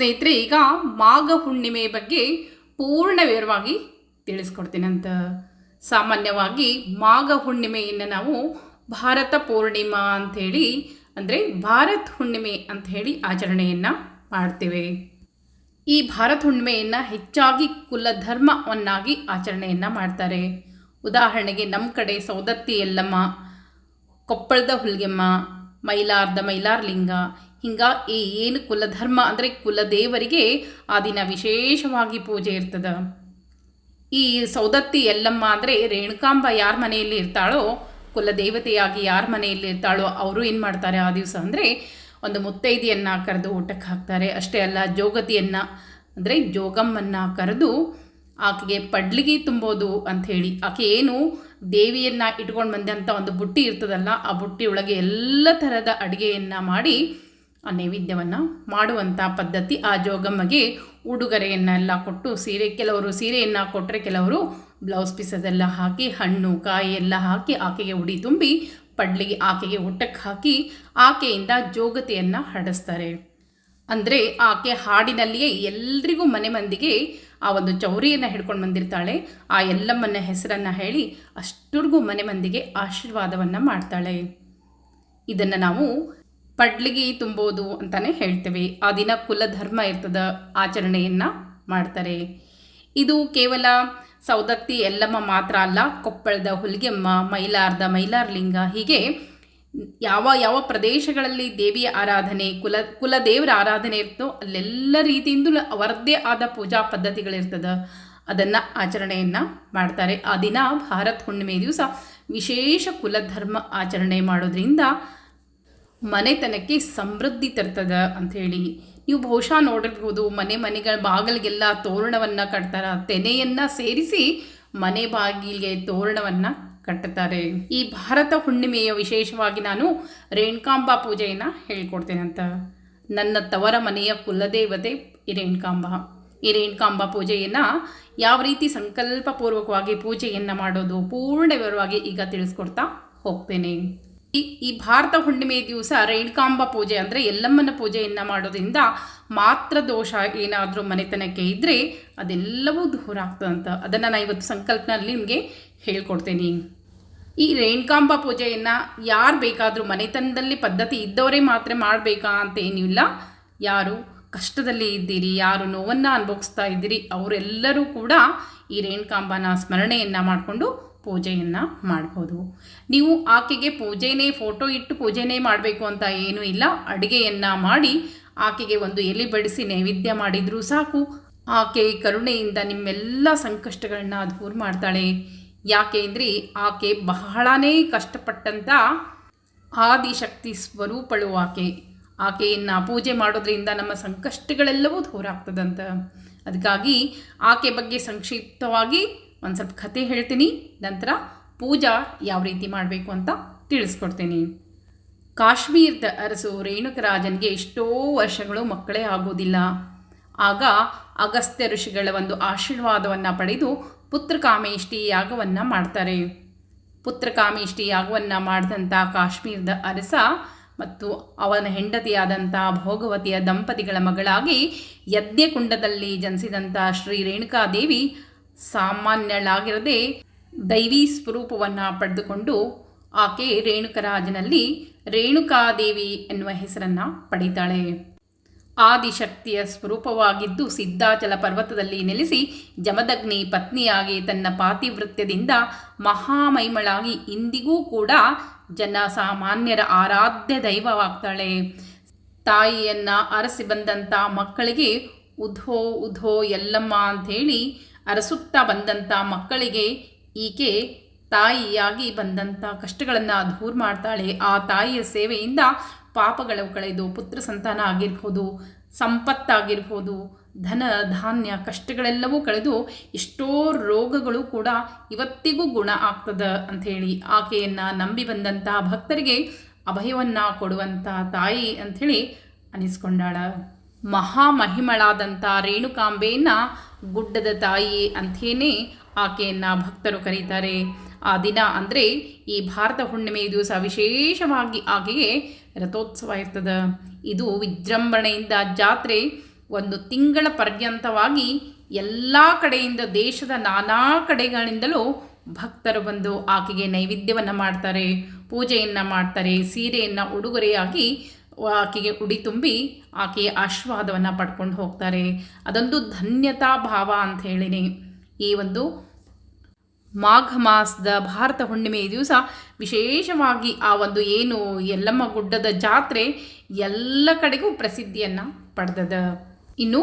ಸ್ನೇಹಿತರೆ, ಈಗ ಮಾಘ ಹುಣ್ಣಿಮೆ ಬಗ್ಗೆ ಪೂರ್ಣ ವಿವರವಾಗಿ ತಿಳಿಸ್ಕೊಡ್ತೀನಂತ. ಸಾಮಾನ್ಯವಾಗಿ ಮಾಘ ಹುಣ್ಣಿಮೆಯನ್ನು ನಾವು ಭಾರತ ಪೂರ್ಣಿಮಾ ಅಂಥೇಳಿ, ಅಂದರೆ ಭಾರತ್ ಹುಣ್ಣಿಮೆ ಅಂಥೇಳಿ ಆಚರಣೆಯನ್ನು ಮಾಡ್ತೇವೆ. ಈ ಭಾರತ್ ಹುಣ್ಣಿಮೆಯನ್ನು ಹೆಚ್ಚಾಗಿ ಕುಲಧರ್ಮವನ್ನಾಗಿ ಆಚರಣೆಯನ್ನು ಮಾಡ್ತಾರೆ. ಉದಾಹರಣೆಗೆ ನಮ್ಮ ಕಡೆ ಸೌದತ್ತಿ ಯಲ್ಲಮ್ಮ, ಕೊಪ್ಪಳದ ಹುಲ್ಗೆಮ್ಮ, ಮೈಲಾರದ ಮೈಲಾರಲಿಂಗ, ಹಿಂಗೆ ಏನು ಕುಲಧರ್ಮ ಅಂದರೆ ಕುಲದೇವರಿಗೆ ಆ ದಿನ ವಿಶೇಷವಾಗಿ ಪೂಜೆ ಇರ್ತದೆ. ಈ ಸೌದತ್ತಿ ಯಲ್ಲಮ್ಮ ಅಂದರೆ ರೇಣುಕಾಂಬ ಯಾರ ಮನೆಯಲ್ಲಿ ಇರ್ತಾಳೋ, ಕುಲದೇವತೆಯಾಗಿ ಯಾರ ಮನೆಯಲ್ಲಿ ಇರ್ತಾಳೋ ಅವರು ಏನು ಮಾಡ್ತಾರೆ ಆ ದಿವಸ ಅಂದರೆ ಒಂದು ಮುತ್ತೈದೆಯನ್ನು ಕರೆದು ಊಟಕ್ಕೆ ಹಾಕ್ತಾರೆ. ಅಷ್ಟೇ ಅಲ್ಲ, ಜೋಗತಿಯನ್ನು ಅಂದರೆ ಜೋಗಮ್ಮನ್ನು ಕರೆದು ಆಕೆಗೆ ಪಡ್ಲಿಗೆ ತುಂಬೋದು ಅಂಥೇಳಿ, ಆಕೆ ಏನು ದೇವಿಯನ್ನು ಇಟ್ಕೊಂಡು ಬಂದಂಥ ಒಂದು ಬುಟ್ಟಿ ಇರ್ತದಲ್ಲ, ಆ ಬುಟ್ಟಿ ಒಳಗೆ ಎಲ್ಲ ಥರದ ಅಡುಗೆಯನ್ನು ಮಾಡಿ ಆ ನೈವೇದ್ಯವನ್ನು ಮಾಡುವಂಥ ಪದ್ಧತಿ. ಆ ಜೋಗಮ್ಮಗೆ ಉಡುಗೊರೆಯನ್ನೆಲ್ಲ ಕೊಟ್ಟು, ಕೆಲವರು ಸೀರೆಯನ್ನು ಕೊಟ್ಟರೆ, ಕೆಲವರು ಬ್ಲೌಸ್ ಪೀಸ್ ಅದೆಲ್ಲ ಹಾಕಿ, ಹಣ್ಣು ಕಾಯಿ ಎಲ್ಲ ಹಾಕಿ ಆಕೆಗೆ ಉಡಿ ತುಂಬಿ ಪಡ್ಲಿಗೆ ಆಕೆಗೆ ಊಟಕ್ಕೆ ಹಾಕಿ ಆಕೆಯಿಂದ ಜೋಗತಿಯನ್ನು ಹರಡಿಸ್ತಾರೆ. ಅಂದರೆ ಆಕೆ ಹಾಡಿನಲ್ಲಿಯೇ ಎಲ್ರಿಗೂ ಮನೆ ಮಂದಿಗೆ ಆ ಒಂದು ಚೌರಿಯನ್ನು ಹಿಡ್ಕೊಂಡು ಬಂದಿರ್ತಾಳೆ. ಆ ಎಲ್ಲಮ್ಮನ ಹೆಸರನ್ನು ಹೇಳಿ ಅಷ್ಟರಿಗೂ ಮನೆ ಮಂದಿಗೆ ಆಶೀರ್ವಾದವನ್ನು ಮಾಡ್ತಾಳೆ. ಇದನ್ನು ನಾವು ಪಡ್ಲಿಗೆ ತುಂಬೋದು ಅಂತಲೇ ಹೇಳ್ತೇವೆ. ಆ ದಿನ ಕುಲಧರ್ಮ ಇರ್ತದ, ಆಚರಣೆಯನ್ನು ಮಾಡ್ತಾರೆ. ಇದು ಕೇವಲ ಸೌದತ್ತಿ ಯಲ್ಲಮ್ಮ ಮಾತ್ರ ಅಲ್ಲ, ಕೊಪ್ಪಳದ ಹುಲ್ಗೆಮ್ಮ, ಮೈಲಾರದ ಮೈಲಾರಲಿಂಗ, ಹೀಗೆ ಯಾವ ಯಾವ ಪ್ರದೇಶಗಳಲ್ಲಿ ದೇವಿಯ ಆರಾಧನೆ, ಕುಲದೇವರ ಆರಾಧನೆ ಇರ್ತೋ ಅಲ್ಲೆಲ್ಲ ರೀತಿಯಿಂದಲೂ ಅವರದ್ದೇ ಆದ ಪೂಜಾ ಪದ್ಧತಿಗಳಿರ್ತದೆ. ಅದನ್ನು ಆಚರಣೆಯನ್ನು ಮಾಡ್ತಾರೆ. ಆ ದಿನ ಭಾರತ್ ಹುಣ್ಣಿಮೆ ದಿವಸ ವಿಶೇಷ ಕುಲಧರ್ಮ ಆಚರಣೆ ಮಾಡೋದ್ರಿಂದ ಮನೆತನಕ್ಕೆ ಸಮೃದ್ಧಿ ತರ್ತದ ಅಂಥೇಳಿ. ನೀವು ಬಹುಶಃ ನೋಡಿರ್ಬೋದು, ಮನೆಗಳ ಬಾಗಿಲಿಗೆಲ್ಲ ತೋರಣವನ್ನು ಕಟ್ತಾರೆ. ತೆನೆಯನ್ನು ಸೇರಿಸಿ ಮನೆ ಬಾಗಿಲಿಗೆ ತೋರಣವನ್ನು ಕಟ್ಟುತ್ತಾರೆ. ಈ ಭಾರತ ಹುಣ್ಣಿಮೆಯ ವಿಶೇಷವಾಗಿ ನಾನು ರೇಣುಕಾಂಬ ಪೂಜೆಯನ್ನು ಹೇಳ್ಕೊಡ್ತೇನೆ ಅಂತ. ನನ್ನ ತವರ ಮನೆಯ ಕುಲದೇವತೆ ಈ ರೇಣುಕಾಂಬ. ಈ ರೇಣುಕಾಂಬ ಪೂಜೆಯನ್ನು ಯಾವ ರೀತಿ ಸಂಕಲ್ಪಪೂರ್ವಕವಾಗಿ ಪೂಜೆಯನ್ನು ಮಾಡೋದು ಪೂರ್ಣ ವಿವರವಾಗಿ ಈಗ ತಿಳಿಸ್ಕೊಡ್ತಾ ಹೋಗ್ತೇನೆ. ಈ ಭಾರತ ಹುಣ್ಣಿಮೆ ದಿವಸ ರೇಣುಕಾಂಬ ಪೂಜೆ ಅಂದರೆ ಯಲ್ಲಮ್ಮನ ಪೂಜೆಯನ್ನು ಮಾಡೋದ್ರಿಂದ ಮಾತ್ರ ದೋಷ ಏನಾದರೂ ಮನೆತನಕ್ಕೆ ಇದ್ದರೆ ಅದೆಲ್ಲವೂ ದೂರ ಆಗ್ತದಂತ. ಅದನ್ನು ನಾನು ಇವತ್ತು ಸಂಕಲ್ಪನಲ್ಲಿ ನಿಮಗೆ ಹೇಳ್ಕೊಡ್ತೇನೆ. ಈ ರೇಣುಕಾಂಬ ಪೂಜೆಯನ್ನು ಯಾರು ಬೇಕಾದರೂ, ಮನೆತನದಲ್ಲಿ ಪದ್ಧತಿ ಇದ್ದವರೇ ಮಾತ್ರ ಮಾಡಬೇಕಾ ಅಂತ ಏನಿಲ್ಲ. ಯಾರು ಕಷ್ಟದಲ್ಲಿ ಇದ್ದೀರಿ, ಯಾರು ನೋವನ್ನು ಅನುಭವಿಸ್ತಾ ಇದ್ದೀರಿ, ಅವರೆಲ್ಲರೂ ಕೂಡ ಈ ರೇಣುಕಾಂಬನ ಸ್ಮರಣೆಯನ್ನು ಮಾಡಿಕೊಂಡು ಪೂಜೆಯನ್ನು ಮಾಡ್ಬೋದು. ನೀವು ಆಕೆಗೆ ಪೂಜೆನೇ ಫೋಟೋ ಇಟ್ಟು ಪೂಜೆನೇ ಮಾಡಬೇಕು ಅಂತ ಏನೂ ಇಲ್ಲ. ಅಡುಗೆಯನ್ನು ಮಾಡಿ ಆಕೆಗೆ ಒಂದು ಎಲೆ ಬಡಿಸಿ ನೈವೇದ್ಯ ಮಾಡಿದರೂ ಸಾಕು. ಆಕೆ ಕರುಣೆಯಿಂದ ನಿಮ್ಮೆಲ್ಲ ಸಂಕಷ್ಟಗಳನ್ನ ದೂರ ಮಾಡ್ತಾಳೆ. ಯಾಕೆ ಅಂದರೆ ಆಕೆ ಬಹಳನೇ ಕಷ್ಟಪಟ್ಟಂಥ ಆದಿಶಕ್ತಿ ಸ್ವರೂಪಳು ಆಕೆ. ಆಕೆಯನ್ನು ಪೂಜೆ ಮಾಡೋದ್ರಿಂದ ನಮ್ಮ ಸಂಕಷ್ಟಗಳೆಲ್ಲವೂ ದೂರ ಆಗ್ತದಂತ. ಅದಕ್ಕಾಗಿ ಆಕೆ ಬಗ್ಗೆ ಸಂಕ್ಷಿಪ್ತವಾಗಿ ಒಂದು ಸ್ವಲ್ಪ ಕಥೆ ಹೇಳ್ತೀನಿ. ನಂತರ ಪೂಜಾ ಯಾವ ರೀತಿ ಮಾಡಬೇಕು ಅಂತ ತಿಳಿಸ್ಕೊಡ್ತೀನಿ. ಕಾಶ್ಮೀರದ ಅರಸು ರೇಣುಕರಾಜನಿಗೆ ಎಷ್ಟೋ ವರ್ಷಗಳು ಮಕ್ಕಳೇ ಆಗೋದಿಲ್ಲ. ಆಗ ಅಗಸ್ತ್ಯ ಋಷಿಗಳ ಒಂದು ಆಶೀರ್ವಾದವನ್ನು ಪಡೆದು ಪುತ್ರಕಾಮೇಷ್ಟಿ ಯಾಗವನ್ನು ಮಾಡ್ತಾರೆ. ಪುತ್ರಕಾಮೇಷ್ಟಿ ಯಾಗವನ್ನು ಮಾಡಿದಂಥ ಕಾಶ್ಮೀರದ ಅರಸ ಮತ್ತು ಅವನ ಹೆಂಡತಿಯಾದಂಥ ಭೋಗವತಿಯ ದಂಪತಿಗಳ ಮಗಳಾಗಿ ಯಜ್ಞಕುಂಡದಲ್ಲಿ ಜನಿಸಿದಂಥ ಶ್ರೀ ರೇಣುಕಾದೇವಿ ಸಾಮಾನ್ಯಳಾಗಿರದೆ ದೈವಿ ಸ್ವರೂಪವನ್ನು ಪಡೆದುಕೊಂಡು ಆಕೆ ರೇಣುಕರಾಜನಲ್ಲಿ ರೇಣುಕಾದೇವಿ ಎನ್ನುವ ಹೆಸರನ್ನು ಪಡೀತಾಳೆ. ಆದಿಶಕ್ತಿಯ ಸ್ವರೂಪವಾಗಿದ್ದು ಸಿದ್ಧಾಚಲ ಪರ್ವತದಲ್ಲಿ ನೆಲೆಸಿ ಜಮದಗ್ನಿ ಪತ್ನಿಯಾಗಿ ತನ್ನ ಪಾತಿವೃತ್ಯದಿಂದ ಮಹಾಮಹಿಮಳಾಗಿ ಇಂದಿಗೂ ಕೂಡ ಜನಸಾಮಾನ್ಯರ ಆರಾಧ್ಯ ದೈವವಾಗ್ತಾಳೆ. ತಾಯಿಯನ್ನು ಅರಸಿ ಬಂದಂಥ ಮಕ್ಕಳಿಗೆ ಉಧೋ ಉಧೋ ಯಲ್ಲಮ್ಮ ಅಂಥೇಳಿ ಅರಸುತ್ತಾ ಬಂದಂಥ ಮಕ್ಕಳಿಗೆ ಈಕೆ ತಾಯಿಯಾಗಿ ಬಂದಂಥ ಕಷ್ಟಗಳನ್ನು ದೂರ ಮಾಡ್ತಾಳೆ. ಆ ತಾಯಿಯ ಸೇವೆಯಿಂದ ಪಾಪಗಳು ಕಳೆದು ಪುತ್ರ ಸಂತಾನ ಆಗಿರ್ಬೋದು, ಸಂಪತ್ತಾಗಿರ್ಬೋದು, ಧನ ಧಾನ್ಯ ಕಷ್ಟಗಳೆಲ್ಲವೂ ಕಳೆದು ಎಷ್ಟೋ ರೋಗಗಳು ಕೂಡ ಇವತ್ತಿಗೂ ಗುಣ ಆಗ್ತದೆ ಅಂಥೇಳಿ ಆಕೆಯನ್ನು ನಂಬಿ ಬಂದಂಥ ಭಕ್ತರಿಗೆ ಅಭಯವನ್ನು ಕೊಡುವಂಥ ತಾಯಿ ಅಂಥೇಳಿ ಅನಿಸ್ಕೊಂಡಾಳ. ಮಹಾಮಹಿಮಳಾದಂಥ ರೇಣುಕಾಂಬೆಯನ್ನು ಗುಡ್ಡದ ತಾಯಿ ಅಂಥೇನೆ ಆಕೆಯನ್ನು ಭಕ್ತರು ಕರೀತಾರೆ. ಆ ದಿನ ಅಂದರೆ ಈ ಭಾರತ ಹುಣ್ಣಿಮೆ ದಿವಸ ವಿಶೇಷವಾಗಿ ಆಕೆಗೆ ರಥೋತ್ಸವ ಇರ್ತದೆ. ಇದು ವಿಜೃಂಭಣೆಯಿಂದ ಜಾತ್ರೆ ಒಂದು ತಿಂಗಳ ಪರ್ಯಂತವಾಗಿ ಎಲ್ಲ ಕಡೆಯಿಂದ ದೇಶದ ನಾನಾ ಕಡೆಗಳಿಂದಲೂ ಭಕ್ತರು ಬಂದು ಆಕೆಗೆ ನೈವೇದ್ಯವನ್ನು ಮಾಡ್ತಾರೆ, ಪೂಜೆಯನ್ನು ಮಾಡ್ತಾರೆ, ಸೀರೆಯನ್ನು ಉಡುಗೊರೆಯಾಗಿ ಆಕೆಗೆ ಉಡಿ ತುಂಬಿ ಆಕೆಯ ಆಶೀರ್ವಾದವನ್ನು ಪಡ್ಕೊಂಡು ಹೋಗ್ತಾರೆ. ಅದೊಂದು ಧನ್ಯತಾ ಭಾವ ಅಂತ ಹೇಳಿನಿ. ಈ ಒಂದು ಮಾಘ ಮಾಸದ ಭಾರತ ಹುಣ್ಣಿಮೆಯ ದಿವಸ ವಿಶೇಷವಾಗಿ ಆ ಒಂದು ಏನು ಯಲ್ಲಮ್ಮ ಗುಡ್ಡದ ಜಾತ್ರೆ ಎಲ್ಲ ಕಡೆಗೂ ಪ್ರಸಿದ್ಧಿಯನ್ನು ಪಡೆದದ. ಇನ್ನು